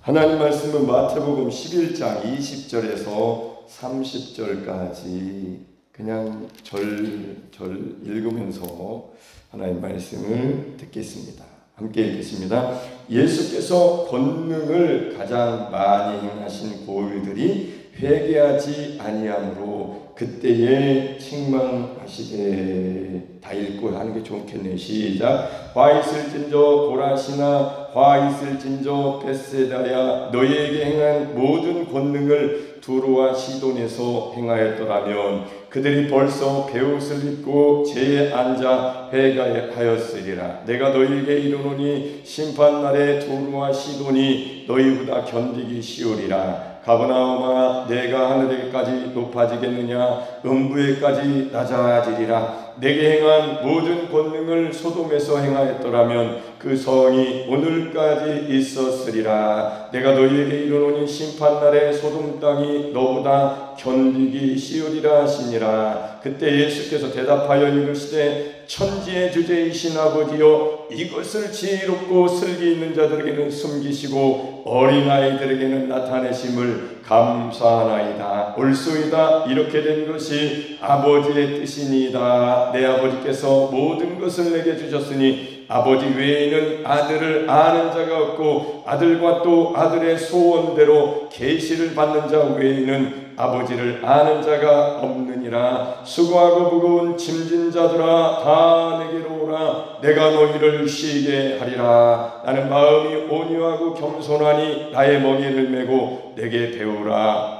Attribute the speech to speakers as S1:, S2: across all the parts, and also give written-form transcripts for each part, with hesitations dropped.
S1: 하나님 말씀은 마태복음 11장 20절에서 30절까지 그냥 절 읽으면서 하나님 말씀을 듣겠습니다. 함께 읽겠습니다. 예수께서 권능을 가장 많이 행하신 고을들이 회개하지 아니하므로 그때에 책망하시되. 다 읽고 하는 게 좋겠네요. 시작. 화 있을진저 고라시나 화 있을진저 벳세다야 너희에게 행한 모든 권능을 두로와 시돈에서 행하였더라면 그들이 벌써 베옷을 입고 제에 앉아 회개하였으리라. 내가 너희에게 이르노니 심판날에 두로와 시돈이 너희보다 견디기 쉬우리라. 가버나움아 내가 하늘에까지 높아지겠느냐 음부에까지 낮아지리라. 내게 행한 모든 권능을 소돔에서 행하였더라면 그 성이 오늘까지 있었으리라. 내가 너희에게 이르노니 심판날에 소돔 땅이 너보다 견디기 쉬우리라 하시니라. 그때 예수께서 대답하여 이르시되 천지의 주제이신 아버지여 이것을 지혜롭고 슬기 있는 자들에게는 숨기시고 어린아이들에게는 나타내심을 감사하나이다. 옳소이다. 이렇게 된 것이 아버지의 뜻이니이다. 내 아버지께서 모든 것을 내게 주셨으니 아버지 외에는 아들을 아는 자가 없고 아들과 또 아들의 소원대로 계시를 받는 자 외에는 아버지를 아는 자가 없느니라. 수고하고 무거운 짐진 자들아 다 내게로 오라. 내가 너희를 쉬게 하리라. 나는 마음이 온유하고 겸손하니 나의 멍에를 메고 내게 배우라.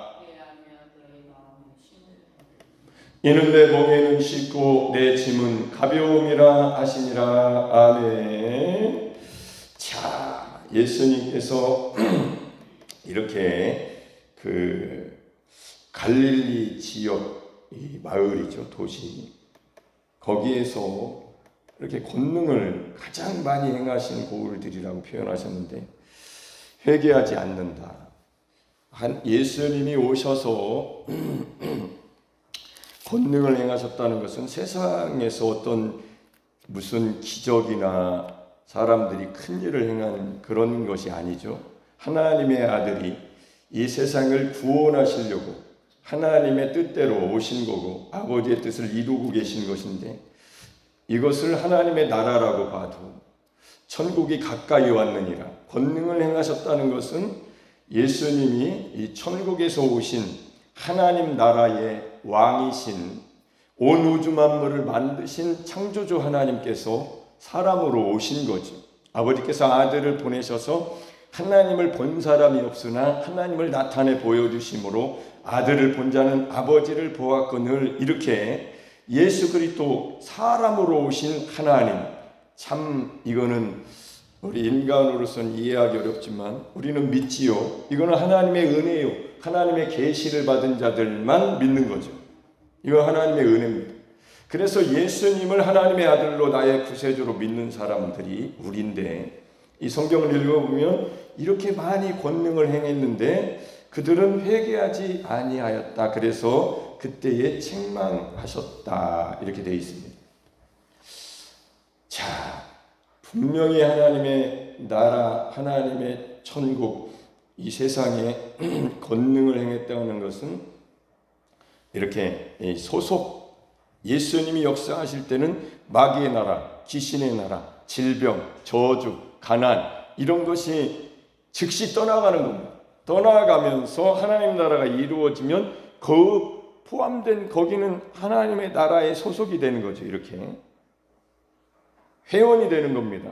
S1: 이는 내 멍에는 쉽고 내 짐은 가벼움이라 하시니라. 아멘. 자, 예수님께서 이렇게 갈릴리 지역 이 마을이죠, 도시. 거기에서 이렇게 권능을 가장 많이 행하신 고을들이라고 표현하셨는데 회개하지 않는다. 예수님이 오셔서 권능을 행하셨다는 것은 세상에서 어떤 무슨 기적이나 사람들이 큰 일을 행한 그런 것이 아니죠. 하나님의 아들이 이 세상을 구원하시려고 하나님의 뜻대로 오신 거고 아버지의 뜻을 이루고 계신 것인데 이것을 하나님의 나라라고 봐도 천국이 가까이 왔느니라. 권능을 행하셨다는 것은 예수님이 이 천국에서 오신 하나님 나라의 왕이신 온 우주 만물을 만드신 창조주 하나님께서 사람으로 오신 거죠. 아버지께서 아들을 보내셔서 하나님을 본 사람이 없으나 하나님을 나타내 보여주심으로 아들을 본 자는 아버지를 보았거늘. 이렇게 예수 그리스도 사람으로 오신 하나님, 참 이거는 우리 인간으로서는 이해하기 어렵지만 우리는 믿지요. 이거는 하나님의 은혜요. 하나님의 계시를 받은 자들만 믿는 거죠. 이거 하나님의 은혜입니다. 그래서 예수님을 하나님의 아들로 나의 구세주로 믿는 사람들이 우리인데 이 성경을 읽어보면 이렇게 많이 권능을 행했는데 그들은 회개하지 아니하였다. 그래서 그때에 책망하셨다. 이렇게 되어 있습니다. 자, 분명히 하나님의 나라, 하나님의 천국, 이 세상에 권능을 행했다는 것은 이렇게 소속 예수님이 역사하실 때는 마귀의 나라, 귀신의 나라, 질병, 저주, 가난 이런 것이 즉시 떠나가는 겁니다. 떠나가면서 하나님 나라가 이루어지면 그 포함된 거기는 하나님의 나라에 소속이 되는 거죠. 이렇게 회원이 되는 겁니다.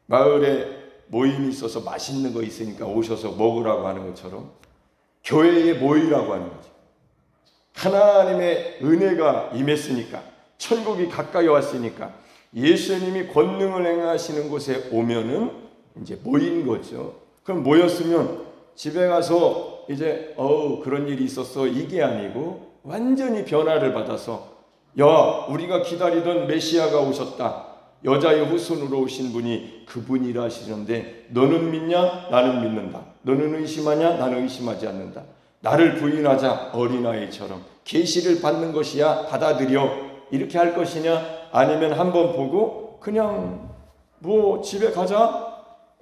S1: 마을에 모임이 있어서 맛있는 거 있으니까 오셔서 먹으라고 하는 것처럼 교회에 모이라고 하는 거죠. 하나님의 은혜가 임했으니까 천국이 가까이 왔으니까 예수님이 권능을 행하시는 곳에 오면은 이제 모인 거죠. 그럼 모였으면 집에 가서 이제 그런 일이 있었어 이게 아니고 완전히 변화를 받아서 야 우리가 기다리던 메시아가 오셨다. 여자의 후손으로 오신 분이 그분이라 하시는데 너는 믿냐? 나는 믿는다. 너는 의심하냐? 나는 의심하지 않는다. 나를 부인하자. 어린아이처럼 계시를 받는 것이야. 받아들여. 이렇게 할 것이냐? 아니면 한번 보고 그냥 뭐 집에 가자.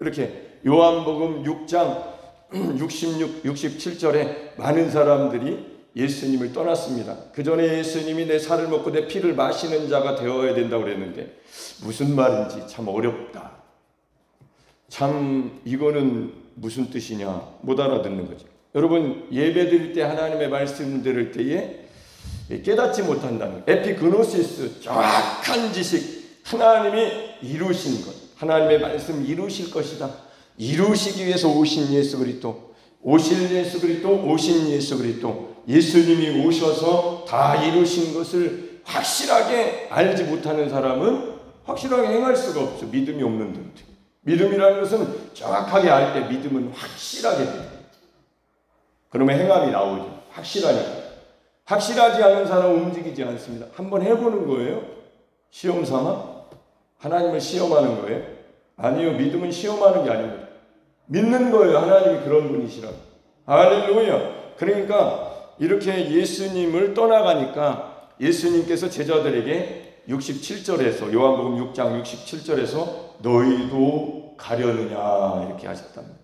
S1: 이렇게 요한복음 6장 66, 67절에 많은 사람들이 예수님을 떠났습니다. 그 전에 예수님이 내 살을 먹고 내 피를 마시는 자가 되어야 된다고 그랬는데 무슨 말인지 참 어렵다. 참 이거는 무슨 뜻이냐 못 알아듣는 거죠. 여러분 예배 드릴 때 하나님의 말씀 들을 때에 깨닫지 못한다는 에피그노시스, 정확한 지식, 하나님이 이루신 것, 하나님의 말씀 이루실 것이다. 이루시기 위해서 오신 예수 그리스도, 오실 예수 그리스도, 오신 예수 그리스도, 예수님이 오셔서 다 이루신 것을 확실하게 알지 못하는 사람은 확실하게 행할 수가 없죠. 믿음이 없는 분. 믿음이라는 것은 정확하게 알 때 믿음은 확실하게 돼요. 그러면 행함이 나오죠. 확실하니까. 확실하지 않은 사람은 움직이지 않습니다. 한번 해보는 거예요. 시험 삼아? 하나님을 시험하는 거예요? 아니요. 믿음은 시험하는 게 아닙니다. 믿는 거예요. 하나님이 그런 분이시라고. 할렐루야. 그러니까 이렇게 예수님을 떠나가니까 예수님께서 제자들에게 67절에서 요한복음 6장 67절에서 너희도 가려느냐 이렇게 하셨답니다.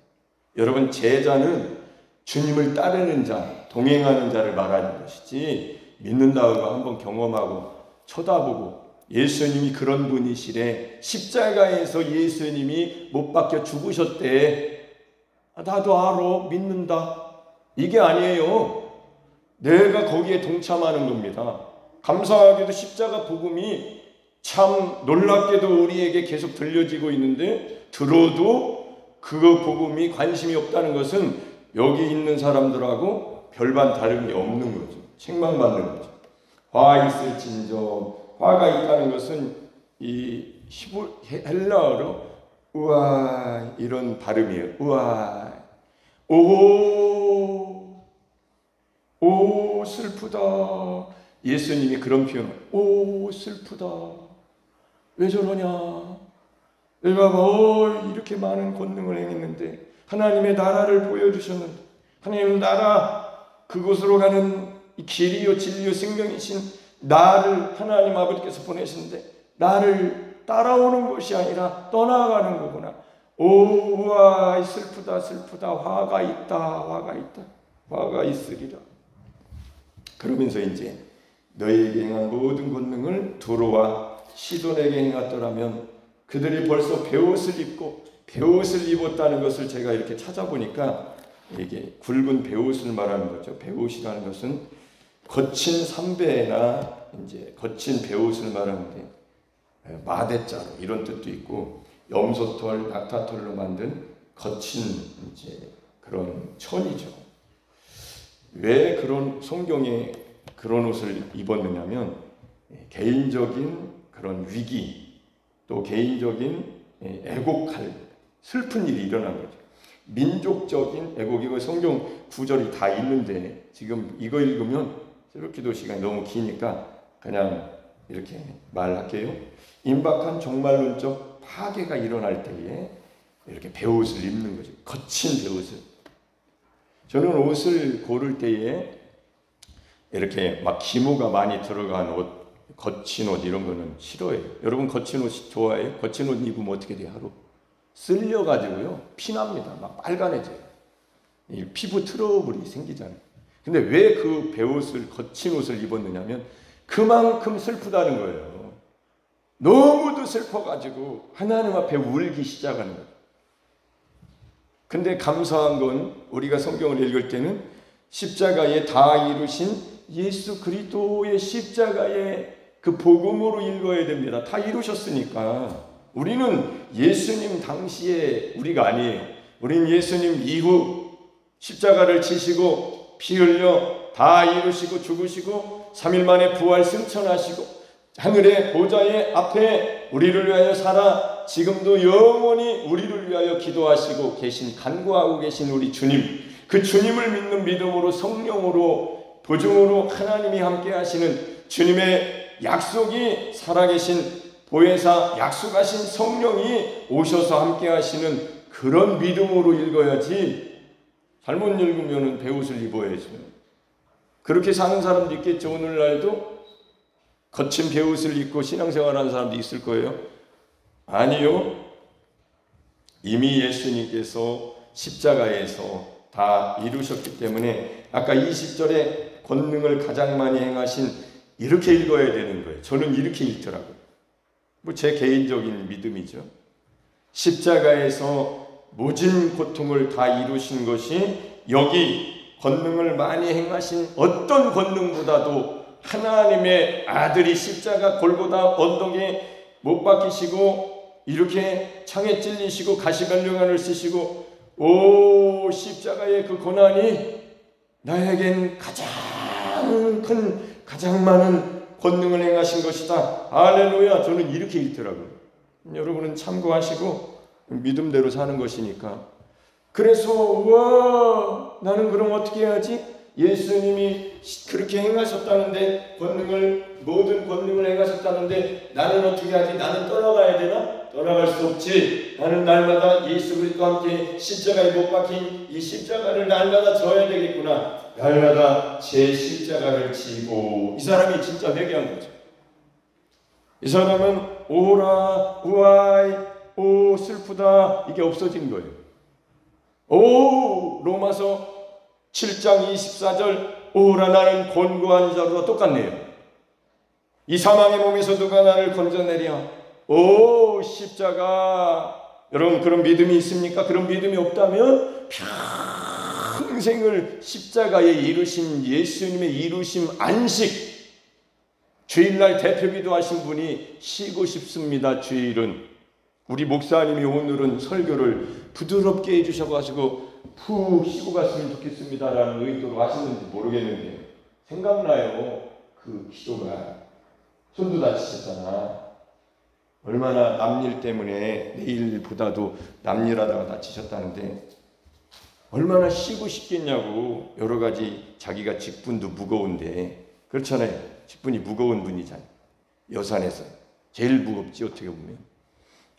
S1: 여러분 제자는 주님을 따르는 자, 동행하는 자를 말하는 것이지 믿는다고 한번 경험하고 쳐다보고 예수님이 그런 분이시래. 십자가에서 예수님이 못 박혀 죽으셨대. 나도 알아. 믿는다. 이게 아니에요. 내가 거기에 동참하는 겁니다. 감사하게도 십자가 복음이 참 놀랍게도 우리에게 계속 들려지고 있는데 들어도 그 복음이 관심이 없다는 것은 여기 있는 사람들하고 별반 다름이 없는 거죠. 책망받는 거죠. 화 있을진저, 화가 있다는 것은 이 헬라어로 우와 이런 발음이에요. 우와 오 슬프다. 예수님이 그런 표현. 오 슬프다. 왜 저러냐. 내가 이렇게 많은 권능을 행했는데 하나님의 나라를 보여주셨는데 하나님의 나라 그곳으로 가는 이 길이요 진리요 생명이신 나를 하나님 아버지께서 보내시는데 나를 따라오는 것이 아니라 떠나가는 거구나. 우와 슬프다 슬프다. 화가 있다. 화가 있으리라. 그러면서 이제 너희에게 행한 모든 권능을 두로와 시돈에게 행했더라면 그들이 벌써 베옷을 입고 베옷을 입었다는 것을 제가 이렇게 찾아보니까 이게 굵은 베옷을 말하는 거죠. 베옷이라는 것은 거친 삼배나 이제 거친 베옷을 말하는데 마대자루 이런 뜻도 있고 염소털, 낙타털로 만든 거친 이제 그런 천이죠. 왜 그런 성경에 그런 옷을 입었느냐면 개인적인 그런 위기 또 개인적인 애곡할 슬픈 일이 일어난 거죠. 민족적인 애곡이고 성경 구절이 다 있는데 지금 이거 읽으면 새벽기도 시간이 너무 기니까 그냥 이렇게 말할게요. 임박한 종말론적 파괴가 일어날 때에 이렇게 베옷을 입는 거죠. 거친 베옷을. 저는 옷을 고를 때에 이렇게 막 기모가 많이 들어간 옷, 거친 옷 이런 거는 싫어해요. 여러분 거친 옷 좋아해요? 거친 옷 입으면 어떻게 돼요? 하루 쓸려가지고요 피납니다. 막 빨간해져요. 이 피부 트러블이 생기잖아요. 근데 왜 그 베옷을 거친 옷을 입었느냐면 그만큼 슬프다는 거예요. 너무도 슬퍼가지고 하나님 앞에 울기 시작하는 거예요. 근데 감사한 건 우리가 성경을 읽을 때는 십자가에 다 이루신 예수 그리스도의 십자가의 그 복음으로 읽어야 됩니다. 다 이루셨으니까. 우리는 예수님 당시에 우리가 아니에요. 우리는 예수님 이후 십자가를 지시고 피 흘려 다 이루시고 죽으시고 3일 만에 부활 승천하시고 하늘의 보좌의 앞에 우리를 위하여 살아 지금도 영원히 우리를 위하여 기도하시고 계신 간구하고 계신 우리 주님, 그 주님을 믿는 믿음으로 성령으로 보증으로 하나님이 함께 하시는 주님의 약속이 살아계신 보혜사 약속하신 성령이 오셔서 함께 하시는 그런 믿음으로 읽어야지 잘못 읽으면 베옷을 입어야죠. 그렇게 사는 사람도 있겠죠. 오늘날도 거친 베옷을 입고 신앙생활하는 사람도 있을 거예요. 아니요. 이미 예수님께서 십자가에서 다 이루셨기 때문에 아까 20절에 권능을 가장 많이 행하신, 이렇게 읽어야 되는 거예요. 저는 이렇게 읽더라고요. 뭐 제 개인적인 믿음이죠. 십자가에서 모진 고통을 다 이루신 것이 여기 권능을 많이 행하신 어떤 권능보다도 하나님의 아들이 십자가 골고다 언덕에 못 박히시고 이렇게 창에 찔리시고 가시면류관을 쓰시고 오 십자가의 그 고난이 나에겐 가장 큰 가장 많은 권능을 행하신 것이다. 할렐루야. 저는 이렇게 읽더라고요. 여러분은 참고하시고 믿음대로 사는 것이니까. 그래서 우와 나는 그럼 어떻게 해야지? 예수님이 그렇게 행하셨다는데 모든 권능을 행하셨다는데 나는 어떻게 하지? 나는 떠나가야 되나? 떠나갈 수 없지. 나는 날마다 예수 그리스도와 함께 십자가에 못 박힌 이 십자가를 날마다 져야 되겠구나. 날마다 제 십자가를 지고. 이 사람이 진짜 회개한 거죠. 이 사람은 오라 우아이 오 슬프다 이게 없어진 거예요. 오 로마서 7장 24절 오라 나는 곤고한 자로다 똑같네요. 이 사망의 몸에서 누가 나를 건져내랴. 오 십자가. 여러분 그런 믿음이 있습니까? 그런 믿음이 없다면 평생을 십자가에 이루신 예수님의 이루심 안식, 주일날 대표기도 하신 분이 쉬고 싶습니다. 주일은 우리 목사님이 오늘은 설교를 부드럽게 해주셔가지고 푹 쉬고 갔으면 좋겠습니다라는 의도로 하시는지 모르겠는데 생각나요. 그 기도가. 손도 다치셨잖아. 얼마나 남일 때문에 내일보다도 남일하다가 다치셨다는데 얼마나 쉬고 싶겠냐고. 여러 가지 자기가 직분도 무거운데 그렇잖아요. 직분이 무거운 분이잖아요. 여산에서 제일 무겁지 어떻게 보면.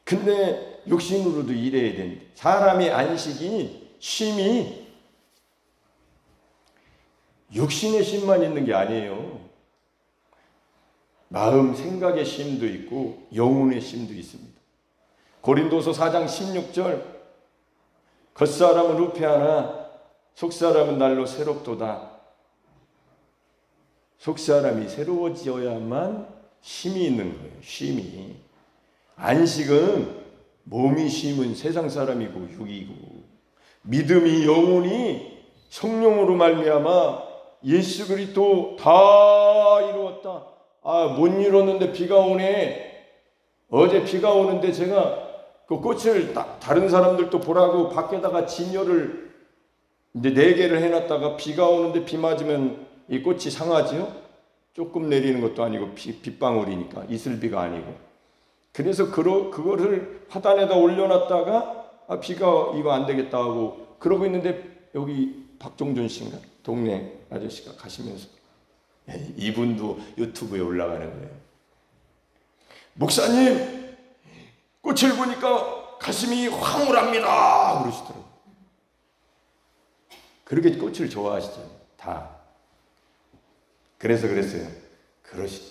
S1: 근데 육신으로도 일해야 되는데 사람의 안식이 쉼이 육신의 쉼만 있는 게 아니에요. 마음 생각의 쉼도 있고 영혼의 쉼도 있습니다. 고린도서 4장 16절 겉사람은 후패하나 속사람은 날로 새롭도다. 속사람이 새로워져야만 쉼이 있는 거예요. 쉼이. 안식은 몸이 쉼은 세상 사람이고 육이고 믿음이 영혼이 성령으로 말미암아 예수 그리스도 다 이루었다. 못 이뤘는데 비가 오네. 어제 비가 오는데 제가 그 꽃을 다른 사람들도 보라고 밖에다가 진열을 이제 4개를 해놨다가 비가 오는데 비 맞으면 이 꽃이 상하지요? 조금 내리는 것도 아니고 빗방울이니까 이슬비가 아니고. 그래서 그거를 화단에다 올려놨다가 비가 이거 안 되겠다 하고 그러고 있는데 여기 박종준 씨인가? 동네 아저씨가 가시면서 이분도 유튜브에 올라가는 거예요. 목사님 꽃을 보니까 가슴이 황홀합니다 그러시더라고요. 그렇게 꽃을 좋아하시잖아요. 다. 그래서 그랬어요.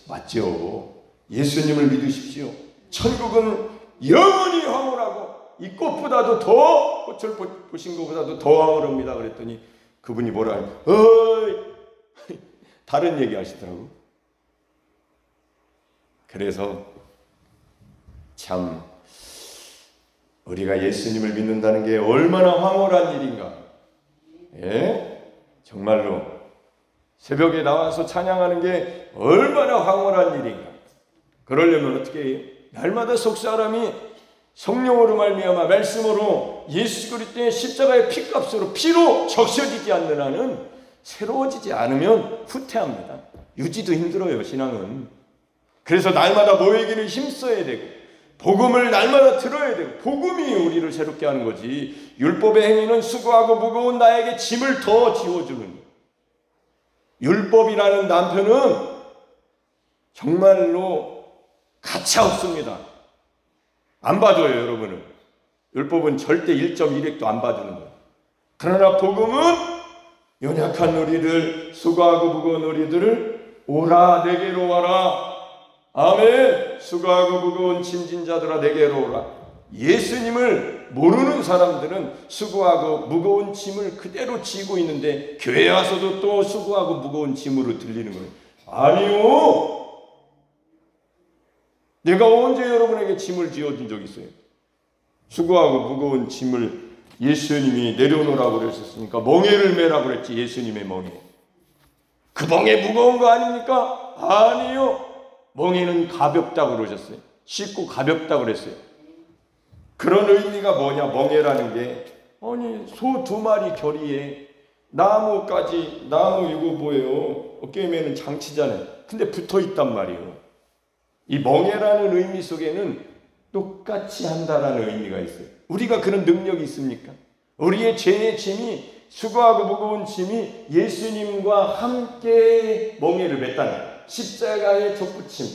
S1: 맞죠. 예수님을 믿으십시오. 천국은 영원히 황홀하고 이 꽃보다도 더 꽃을 보신 것보다도 더 황홀합니다. 그랬더니 그분이 뭐라 해요? 어이 다른 얘기 하시더라고. 그래서 참 우리가 예수님을 믿는다는 게 얼마나 황홀한 일인가. 예? 정말로 새벽에 나와서 찬양하는 게 얼마나 황홀한 일인가. 그러려면 어떻게 해요? 날마다 속사람이 성령으로 말미암아 말씀으로 예수 그리스도의 십자가의 피값으로 피로 적셔지지 않는 한은 새로워지지 않으면 후퇴합니다. 유지도 힘들어요. 신앙은. 그래서 날마다 모이기를 힘써야 되고 복음을 날마다 들어야 되고 복음이 우리를 새롭게 하는 거지. 율법의 행위는 수고하고 무거운 나에게 짐을 더 지워주는 거예요. 율법이라는 남편은 정말로 가차 없습니다. 안 봐줘요. 여러분은. 율법은 절대 1.1획도 안 봐주는 거예요. 그러나 복음은 연약한 우리들, 수고하고 무거운 우리들을 오라 내게로 와라. 아멘. 수고하고 무거운 짐진 자들아 내게로 오라. 예수님을 이걸 모르는 사람들은 수고하고 무거운 짐을 그대로 지고 있는데 교회 와서도 또 수고하고 무거운 짐으로 들리는 거예요. 아니요. 내가 언제 여러분에게 짐을 지어준 적 있어요? 수고하고 무거운 짐을 예수님이 내려놓으라고 그러셨으니까 멍에를 매라고 그랬지. 예수님의 멍에. 그 멍에 무거운 거 아닙니까? 아니요. 멍에는 가볍다고 그러셨어요. 쉽고 가볍다고 그랬어요. 그런 의미가 뭐냐? 멍에라는 게 아니 소 2마리 결의에 나무 이거 뭐예요? 어깨에 매는 장치잖아요. 근데 붙어 있단 말이에요. 이 멍에라는 의미 속에는 똑같이 한다라는 의미가 있어요. 우리가 그런 능력이 있습니까? 우리의 죄의 짐이 수고하고 무거운 짐이 예수님과 함께 멍에를 맸다는 십자가의 족붙임,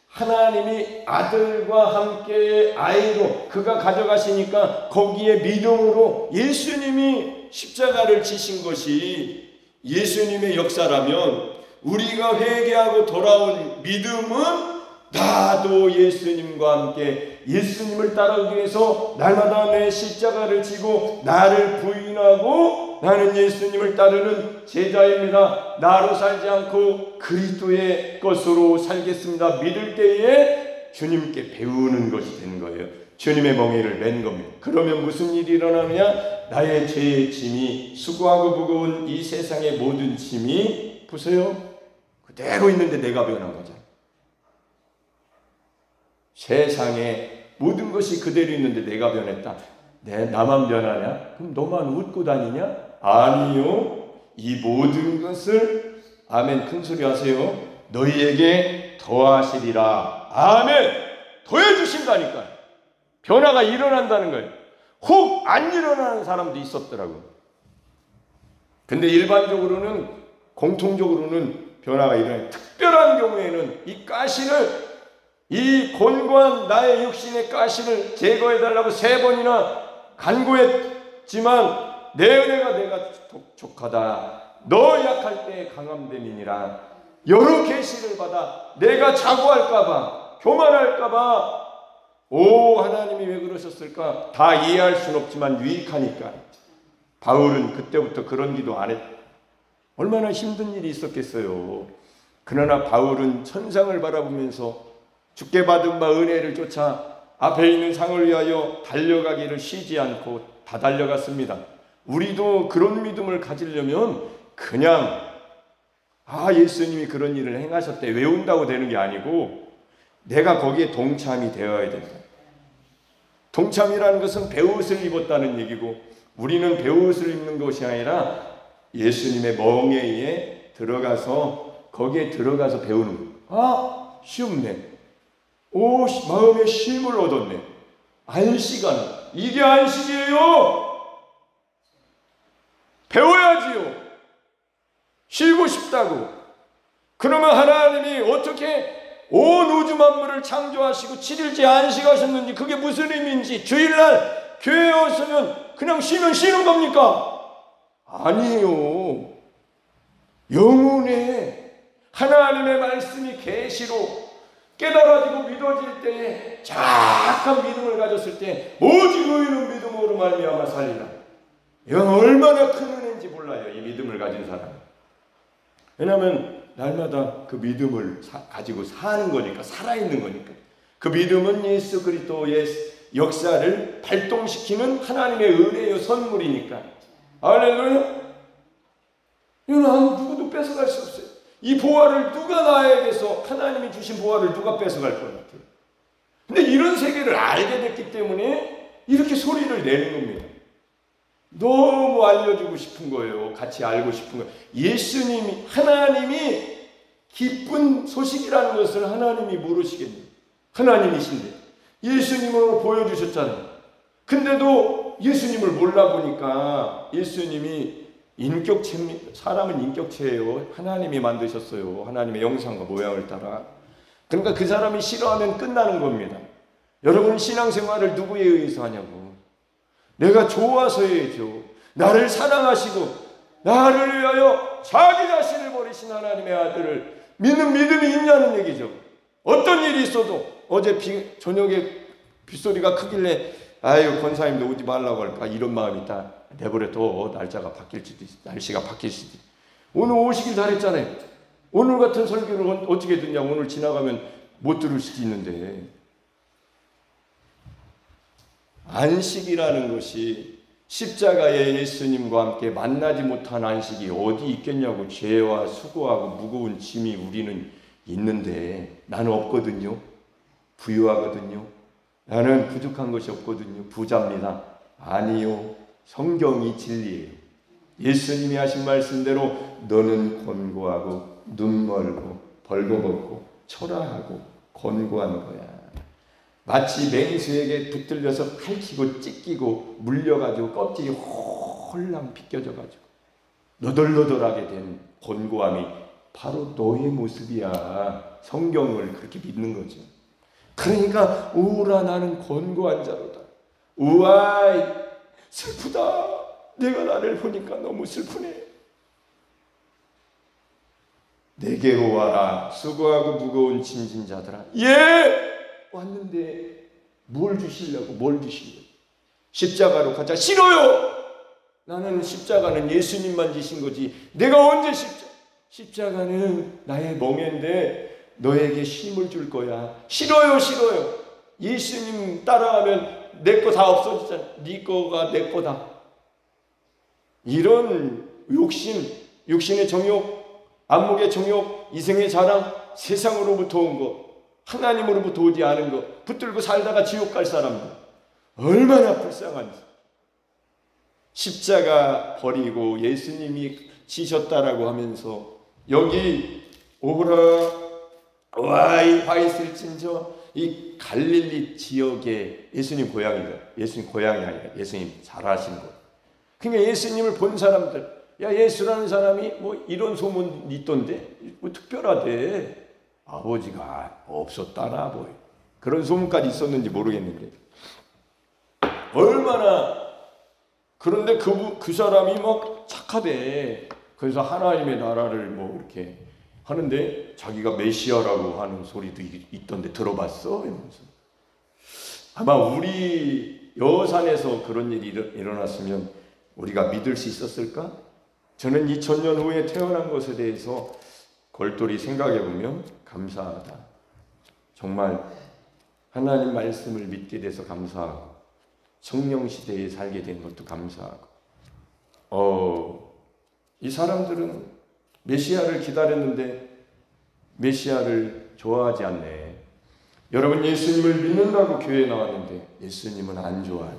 S1: 하나님이 아들과 함께 아이로 그가 가져가시니까 거기에 믿음으로 예수님이 십자가를 지신 것이 예수님의 역사라면 우리가 회개하고 돌아온 믿음은 나도 예수님과 함께 예수님을 따르기 위해서 날마다 내 십자가를 지고 나를 부인하고 나는 예수님을 따르는 제자입니다. 나로 살지 않고 그리스도의 것으로 살겠습니다. 믿을 때에 주님께 배우는 것이 되는 거예요. 주님의 멍에를 맨 겁니다. 그러면 무슨 일이 일어나느냐? 나의 죄의 짐이 수고하고 무거운 이 세상의 모든 짐이 보세요. 그대로 있는데 내가 변한 거죠. 세상에 모든 것이 그대로 있는데 내가 변했다. 나만 변하냐? 그럼 너만 웃고 다니냐? 아니요. 이 모든 것을 아멘 큰 소리 하세요. 너희에게 더하시리라. 아멘. 더해 주신다니까요. 변화가 일어난다는 거예요. 혹 안 일어나는 사람도 있었더라고요. 근데 일반적으로는 공통적으로는 변화가 일어나요. 특별한 경우에는 이 가시를 이 곤고한 나의 육신의 가시를 제거해달라고 3번이나 간구했지만 내 은혜가 내가 족하다. 너 약할 때 강함됨이니라. 여러 계시를 받아 내가 자고할까봐 교만할까봐 하나님이 왜 그러셨을까? 다 이해할 수는 없지만 유익하니까. 바울은 그때부터 그런 기도 안 했다. 얼마나 힘든 일이 있었겠어요. 그러나 바울은 천상을 바라보면서 주께 받은 바 은혜를 쫓아 앞에 있는 상을 위하여 달려가기를 쉬지 않고 다 달려갔습니다. 우리도 그런 믿음을 가지려면 그냥 예수님이 그런 일을 행하셨대 외운다고 되는 게 아니고 내가 거기에 동참이 되어야 된다. 동참이라는 것은 배옷을 입었다는 얘기고 우리는 배옷을 입는 것이 아니라 예수님의 멍에에 들어가서 거기에 들어가서 배우는 거예요. 쉽네. 마음의 쉼을 얻었네. 안식하는 이게 안식이에요. 배워야지요. 쉬고 싶다고. 그러면 하나님이 어떻게 온 우주 만물을 창조하시고 7일째 안식하셨는지 그게 무슨 의미인지 주일날 교회에 왔으면 그냥 쉬는 겁니까? 아니에요. 영혼에 하나님의 말씀이 계시로 깨달아지고 믿어질 때에 정확한 믿음을 가졌을 때 오직 너희는 믿음으로 말미암아 살리라. 이건 얼마나 큰 은혜인지 몰라요. 이 믿음을 가진 사람. 왜냐하면 날마다 그 믿음을 가지고 사는 거니까 살아있는 거니까. 그 믿음은 예수 그리스도의 역사를 발동시키는 하나님의 은혜의 선물이니까. 할렐루야. 이건 누구도 뺏어갈 수 없어요. 이 보화를 누가 나에게서 하나님이 주신 보화를 누가 뺏어갈 것 같아요. 근데 이런 세계를 알게 됐기 때문에 이렇게 소리를 내는 겁니다. 너무 알려주고 싶은 거예요. 같이 알고 싶은 거예요. 예수님이 하나님이 기쁜 소식이라는 것을 하나님이 모르시겠네요. 하나님이신데 예수님으로 보여주셨잖아요. 근데도 예수님을 몰라보니까 예수님이 인격체입니다. 사람은 인격체예요. 하나님이 만드셨어요. 하나님의 영상과 모양을 따라. 그러니까 그 사람이 싫어하면 끝나는 겁니다. 여러분 신앙생활을 누구에 의해서 하냐고. 내가 좋아서 해야죠. 나를 사랑하시고 나를 위하여 자기 자신을 버리신 하나님의 아들을 믿는 믿음이 있냐는 얘기죠. 어떤 일이 있어도 어제 저녁에 빗소리가 크길래 아유 권사님도 오지 말라고 할까 이런 마음이 딱 내버려둬. 날짜가 바뀔 수도 있어. 날씨가 바뀔 수도 있어. 오늘 오시길 잘했잖아요. 오늘 같은 설교를 어떻게 듣냐. 오늘 지나가면 못 들을 수도 있는데. 안식이라는 것이 십자가의 예수님과 함께 만나지 못한 안식이 어디 있겠냐고. 죄와 수고하고 무거운 짐이 우리는 있는데 나는 없거든요. 부유하거든요. 나는 부족한 것이 없거든요. 부자입니다. 아니요. 성경이 진리예요. 예수님이 하신 말씀대로 너는 곤고하고 눈멀고 벌거벗고 초라하고 곤고한 거야. 마치 맹수에게 붙들려서 핥히고 찢기고 물려가지고 껍질이 홀랑 비껴져가지고 너덜너덜하게 된 곤고함이 바로 너의 모습이야. 성경을 그렇게 믿는 거죠. 그러니까 우라 나는 곤고한 자로다. 우아이 슬프다. 내가 나를 보니까 너무 슬프네. 내게로 와라 수고하고 무거운 짐진 자들아. 예! 왔는데 뭘 주시려고? 뭘 주시려고? 십자가로 가자. 싫어요. 나는 십자가는 예수님만 지신 거지 내가 언제 십자가는 나의 멍에인데 너에게 힘을 줄 거야. 싫어요. 싫어요. 예수님 따라가면 내 거 다 없어지잖아. 네 거가 내 거다. 이런 욕심, 육신의 정욕, 안목의 정욕, 이생의 자랑, 세상으로부터 온 거, 하나님으로부터 오지 않은 거 붙들고 살다가 지옥 갈 사람들 얼마나 불쌍한지. 십자가 버리고 예수님이 지셨다라고 하면서 여기 오라 와이 화 있을진저 이 갈릴리 지역에 예수님 고향이다. 예수님 고향이 아니라 예수님 잘하신 곳. 그러니까 예수님을 본 사람들, 야 예수라는 사람이 뭐 이런 소문 있던데 뭐 특별하대. 아버지가 없었다나 뭐 그런 소문까지 있었는지 모르겠는데 얼마나. 그런데 그 사람이 막 착하대. 그래서 하나님의 나라를 뭐 이렇게 하는데 자기가 메시아라고 하는 소리도 있던데 들어봤어? 이러면서. 아마 우리 여산에서 그런 일이 일어났으면 우리가 믿을 수 있었을까? 저는 2000년 후에 태어난 것에 대해서 골똘히 생각해보면 감사하다. 정말 하나님 말씀을 믿게 돼서 감사하고 성령 시대에 살게 된 것도 감사하고. 이 사람들은 메시아를 기다렸는데 메시아를 좋아하지 않네. 여러분 예수님을 믿는다고 교회에 나왔는데 예수님은 안 좋아하네.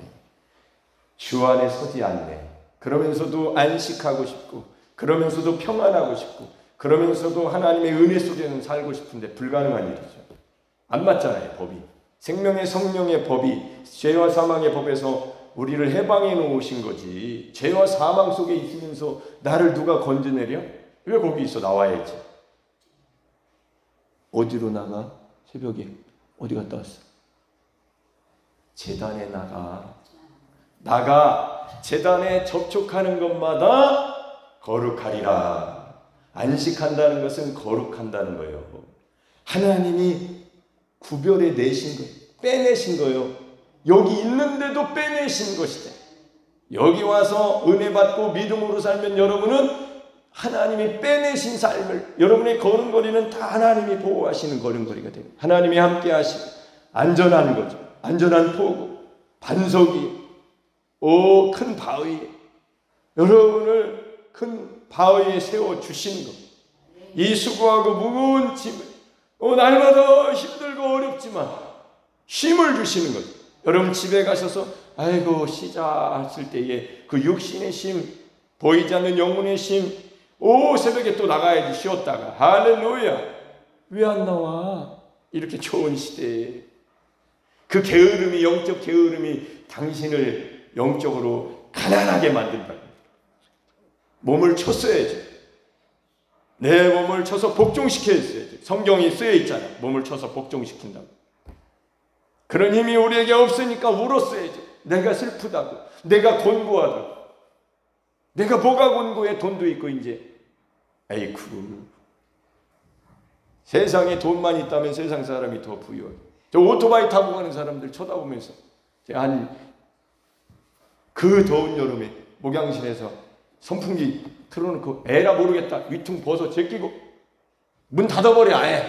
S1: 주 안에 서지 않네. 그러면서도 안식하고 싶고 그러면서도 평안하고 싶고 그러면서도 하나님의 은혜 속에는 살고 싶은데 불가능한 일이죠. 안 맞잖아요. 법이. 생명의 성령의 법이 죄와 사망의 법에서 우리를 해방해 놓으신 거지. 죄와 사망 속에 있으면서 나를 누가 건져내려? 왜 거기 있어? 나와야지. 어디로 나가? 새벽에 어디 갔다 왔어? 제단에 나가 제단에 접촉하는 것마다 거룩하리라. 안식한다는 것은 거룩한다는 거예요. 하나님이 구별해 내신 거예요. 빼내신 거예요. 여기 있는데도 빼내신 것이다. 여기 와서 은혜 받고 믿음으로 살면 여러분은 하나님이 빼내신 삶을, 여러분의 걸음걸이는 다 하나님이 보호하시는 걸음걸이가 됩니다. 하나님이 함께 하시고 안전한 거죠. 안전한 포구, 반석이, 큰 바위, 여러분을 큰 바위에 세워주시는 겁니다. 이 수고하고 무거운 짐을 날마다 힘들고 어렵지만 힘을 주시는 거죠. 여러분 집에 가셔서 아이고 쉬자 했을 때에 그 육신의 힘, 보이지 않는 영혼의 힘, 새벽에 또 나가야지 쉬었다가 할렐루야. 왜 안 나와? 이렇게 좋은 시대에 그 게으름이, 영적 게으름이 당신을 영적으로 가난하게 만든다. 몸을 쳤어야죠. 내 몸을 쳐서 복종시켜야죠. 성경이 쓰여 있잖아요. 몸을 쳐서 복종시킨다고. 그런 힘이 우리에게 없으니까 울었어야죠. 내가 슬프다고, 내가 곤고하다고. 내가 뭐가 곤고해? 돈도 있고 이제. 아이쿠. 세상에 돈만 있다면 세상 사람이 더 부유해. 저 오토바이 타고 가는 사람들 쳐다보면서 한 그 더운 여름에 목양실에서 선풍기 틀어놓고 에라 모르겠다 위퉁 벗어 제끼고 문 닫아버려. 아예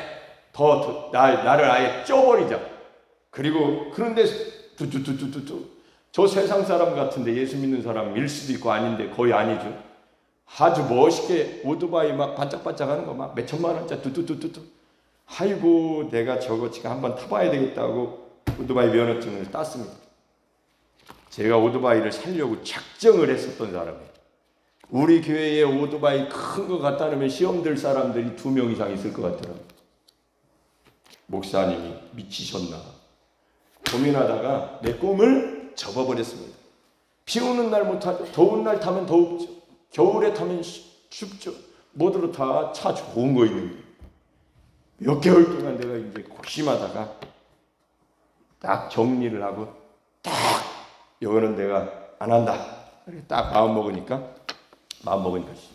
S1: 나를 아예 쪄버리자. 그리고 그런데 뚜뚜뚜뚜뚜 저 세상 사람 같은데 예수 믿는 사람일 수도 있고 아닌데 거의 아니죠. 아주 멋있게 오토바이 막 반짝반짝하는 거 막 몇천만 원짜리 뚜뚜뚜뚜뚜. 아이고 내가 저거 지금 한번 타봐야 되겠다고 오토바이 면허증을 땄습니다. 제가 오토바이를 사려고 작정을 했었던 사람이에요. 우리 교회에 오토바이 큰 거 갖다 놓으면 시험 들 사람들이 2명 이상 있을 것 같더라고요. 목사님이 미치셨나 고민하다가 내 꿈을 접어버렸습니다. 비 오는 날 못하죠. 더운 날 타면 더웁죠. 겨울에 타면 춥죠. 뭐들어 다 차 좋은 거 있는데 몇 개월 동안 내가 이제 고심하다가 딱 정리를 하고 딱 이거는 내가 안 한다. 딱 마음 먹으니까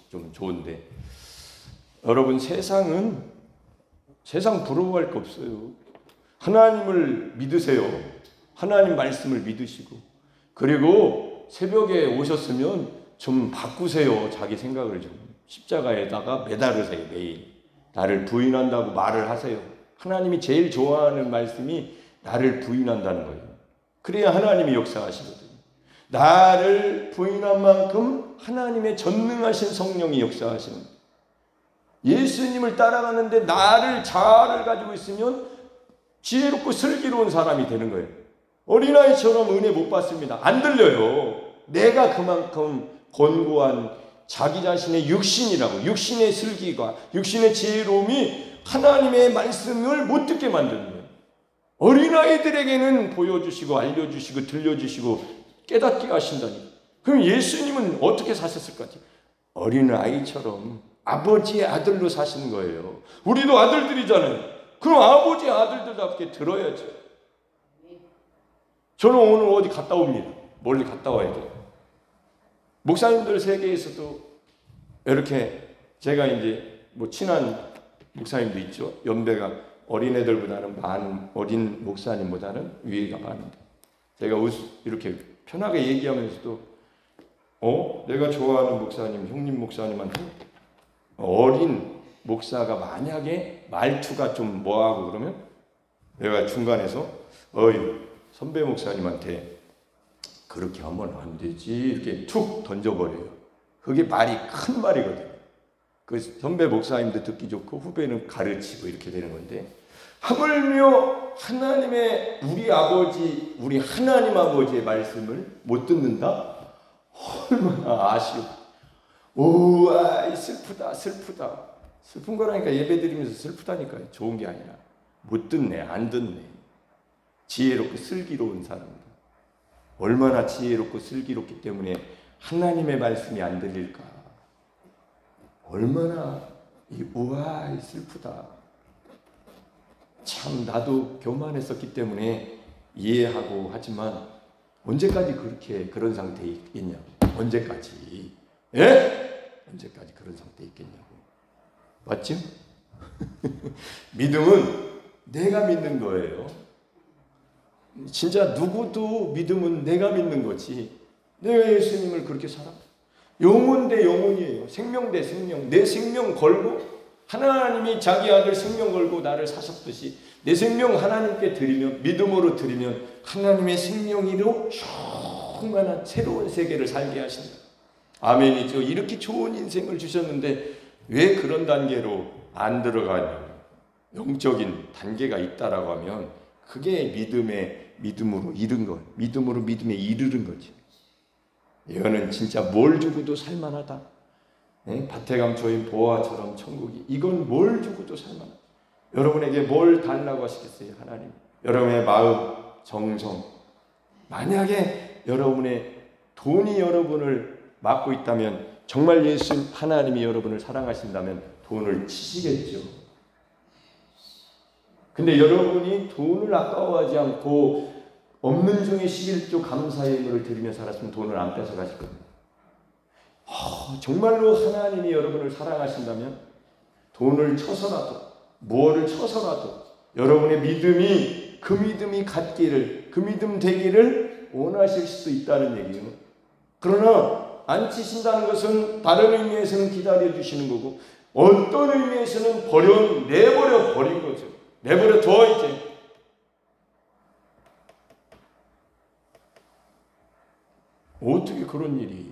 S1: 좀 좋은데 여러분 세상 부러워할 거 없어요. 하나님을 믿으세요. 하나님 말씀을 믿으시고 그리고 새벽에 오셨으면 좀 바꾸세요. 자기 생각을 좀 십자가에다가 매달으세요. 매일 나를 부인한다고 말을 하세요. 하나님이 제일 좋아하는 말씀이 나를 부인한다는 거예요. 그래야 하나님이 역사하시거든요. 나를 부인한 만큼 하나님의 전능하신 성령이 역사하시는 거예요. 예수님을 따라가는데 나를 자아를 가지고 있으면 지혜롭고 슬기로운 사람이 되는 거예요. 어린아이처럼 은혜 못 받습니다. 안 들려요. 내가 그만큼 권고한 자기 자신의 육신이라고 육신의 슬기가 육신의 지혜로움이 하나님의 말씀을 못 듣게 만드는 거예요. 어린아이들에게는 보여주시고 알려주시고 들려주시고 깨닫게 하신다니. 그럼 예수님은 어떻게 사셨을 것 같아요? 어린아이처럼 아버지의 아들로 사시는 거예요. 우리도 아들들이잖아요. 그럼 아버지의 아들들답게 들어야죠. 저는 오늘 어디 갔다 옵니다. 멀리 갔다 와야 돼요. 목사님들 세계에서도 이렇게 제가 이제 뭐 친한 목사님도 있죠. 연배가 어린애들보다는 많은 어린 목사님보다는 위에가 많은데 제가 이렇게 편하게 얘기하면서도 내가 좋아하는 목사님, 형님 목사님한테 어린 목사가 만약에 말투가 좀 뭐하고 그러면 내가 중간에서 선배 목사님한테 그렇게 하면 안 되지 이렇게 툭 던져버려요. 그게 말이 큰 말이거든요. 그 선배 목사님도 듣기 좋고 후배는 가르치고 이렇게 되는 건데 하물며 하나님의 우리 아버지 우리 하나님 아버지의 말씀을 못 듣는다? 얼마나 아쉬워. 우와 슬프다. 슬픈 거라니까 예배드리면서 슬프다니까요. 좋은 게 아니라 못 듣네 안 듣네. 지혜롭고 슬기로운 사람이다. 얼마나 지혜롭고 슬기롭기 때문에 하나님의 말씀이 안 들릴까. 얼마나 우와 슬프다. 참 나도 교만했었기 때문에 이해하고 하지만 언제까지 그런 상태에 있겠냐고. 언제까지? 예? 언제까지 그런 상태에 있겠냐고. 맞죠? 믿음은 내가 믿는 거예요. 진짜 누구도 믿음은 내가 믿는 거지. 내가 예수님을 그렇게 살아. 영혼 대 영혼이에요. 생명 대 생명. 내 생명 걸고 하나님이 자기 아들 생명 걸고 나를 사셨듯이 내 생명 하나님께 드리면 믿음으로 드리면 하나님의 생명으로 충만한 새로운 세계를 살게 하신다. 아멘이죠. 이렇게 좋은 인생을 주셨는데 왜 그런 단계로 안 들어가냐면 영적인 단계가 있다라고 하면 그게 믿음으로 이른 것, 믿음으로 믿음에 이르는 거지. 이거는 진짜 뭘 주고도 살만하다. 네? 밭에 감춰인 보화처럼 천국이 이건 뭘 주고도 살만하다. 여러분에게 뭘 달라고 하시겠어요? 하나님. 여러분의 마음, 정성. 만약에 여러분의 돈이 여러분을 막고 있다면 정말 예수 하나님이 여러분을 사랑하신다면 돈을 치시겠죠. 근데 여러분이 돈을 아까워하지 않고 없는 중에 11조 감사의 예물을 드리며 살았으면 돈을 안 뺏어가실 겁니다. 정말로 하나님이 여러분을 사랑하신다면 돈을 쳐서라도 무엇을 쳐서라도 여러분의 믿음이 그 믿음이 갖기를 그 믿음 되기를 원하실 수도 있다는 얘기예요. 그러나 안 치신다는 것은 다른 의미에서는 기다려 주시는 거고, 어떤 의미에서는 내버려 버린 거죠. 내버려 둬 이제. 어떻게 그런 일이?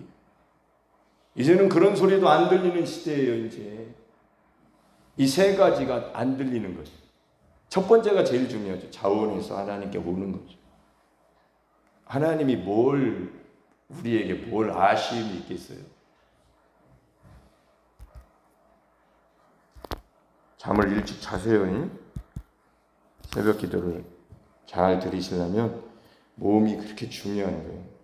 S1: 이제는 그런 소리도 안 들리는 시대예요. 이제 이 세 가지가 안 들리는 거죠. 첫 번째가 제일 중요하죠. 자원에서 하나님께 오는 거죠. 하나님이 우리에게 뭘 아쉬움이 있겠어요? 잠을 일찍 자세요. 새벽 기도를 잘 들으시려면 몸이 그렇게 중요한 거예요.